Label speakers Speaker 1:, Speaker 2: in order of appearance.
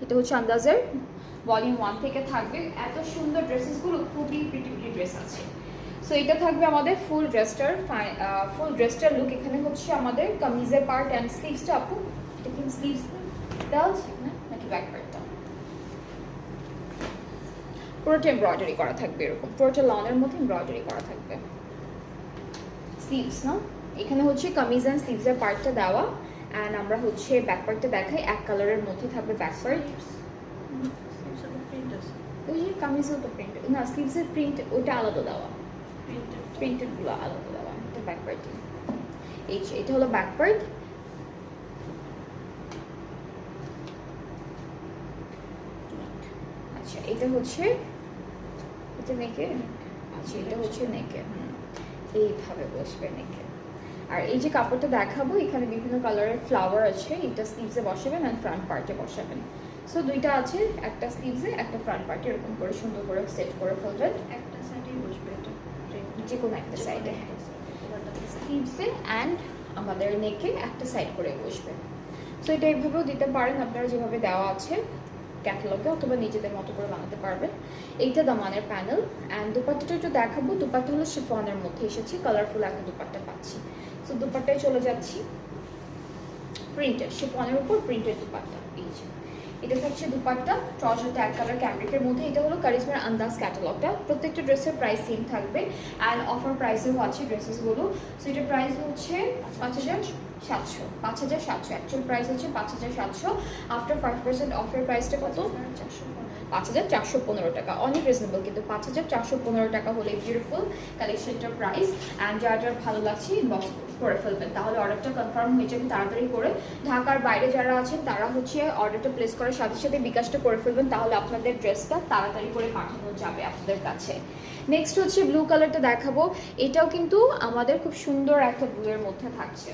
Speaker 1: এটা হচ্ছে আন্দাজের ভলিউম 1 থেকে থাকবে। এত সুন্দর ড্রেসেসগুলো, খুবই প্রিটি প্রিটি ড্রেস আছে। সো এটা থাকবে আমাদের ফুল ড্রেসটার লুক। এখানে হচ্ছে আমাদের কামিজের পার্ট অ্যান্ড স্লিভসটা, আপু এটা কিন্তু স্লিভস দেওয়া আছে না নাকি ব্যাক পার্টটা? পুরোটা এমব্রয়ডারি করা থাকবে, এরকম পুরোটা লনের মধ্যে এমব্রয়ডারি করা থাকবে। স্লিভস না, এখানে হচ্ছে কামিজ অ্যান্ড স্লিভসের পার্টটা দেওয়া, অ্যান্ড আমরা হচ্ছে ব্যাক পার্টটা দেখাই। এক কালারের মধ্যে থাকবে ব্যাক পার্ট। ওই যে কামিজের তো প্রিন্ট না, স্লিভসের প্রিন্ট ওটা আলাদা দেওয়া, প্রিন্টেডগুলো আলাদা দেওয়া। এটা ব্যাক পার্ট, এই যে এটা হলো ব্যাক পার্ট। আচ্ছা এটা হচ্ছে, এটা নেকে, আচ্ছা এটা হচ্ছে নেকে, এইভাবে বসবে নেকে। আর এই যে কাপড়টা দেখাবো, এখানে বিভিন্ন কালারের ফ্লাওয়ার আছে, এটা স্লিভসে বসাবেন আর ফ্রন্ট পার্টে বসাবেন। সো দুইটা আছে, একটা স্লিভসে একটা ফ্রন্ট পার্টে, এরকম করে সুন্দর করে সেট করে ফেলবেন।
Speaker 2: একটা সাইডেই বসবে এটা,
Speaker 1: যে কোনো একটা সাইডে, স্লিভসে অ্যান্ড আমাদের নেকে একটা সাইড করে বসবে। সো এটা এইভাবেও দিতে পারেন আপনারা যেভাবে দেওয়া আছে ক্যাটালগে, অথবা নিজেদের মতো করে বানাতে পারবেন। এইটা দামানের প্যানেল। অ্যান্ড দুপাট্টাটা একটু দেখাবো। দুপাট্টা হলো শিফনের মধ্যে এসেছে, কালারফুল একটা দুপাট্টা পাচ্ছি। সো দুপাট্টায় চলে যাচ্ছি, প্রিন্টেড শিফনের উপর প্রিন্টেড দুপাট্টা। এই যে এটা হচ্ছে দুপাট্টা, ট্রাউজারটা এক কালার ক্যামরিকের মধ্যে। এটা হলো কারিজমার আন্দাজ ক্যাটালগটা। প্রত্যেকটা ড্রেসের প্রাইস সেম থাকবে, অ্যান্ড অফার প্রাইসেও আছে ড্রেসেসগুলো। সো এটার প্রাইস হচ্ছে 5,700, 5,700। অ্যাকচুয়াল প্রাইস হচ্ছে 5,700। আফটার 5% অফার প্রাইসটা কত? 5,415 টাকা। অনেক রিজনেবল, কিন্তু 5,415 টাকা হলে বিউটিফুল কালেকশনটার প্রাইস। অ্যান্ড যার যার ভালো লাগছে ইনবক্স করে ফেলবেন, তাহলে অর্ডারটা কনফার্ম হয়ে যাবে তাড়াতাড়ি করে। ঢাকার বাইরে যারা আছেন তারা হচ্ছে অর্ডারটা প্লেস করার সাথে সাথে বিকাশটা করে ফেলবেন, তাহলে আপনাদের ড্রেসটা তাড়াতাড়ি করে পাঠানো যাবে আপনাদের কাছে। নেক্সট হচ্ছে ব্লু কালারটা দেখাবো। এটাও কিন্তু আমাদের খুব সুন্দর একটা ব্লু এর মধ্যে থাকছে।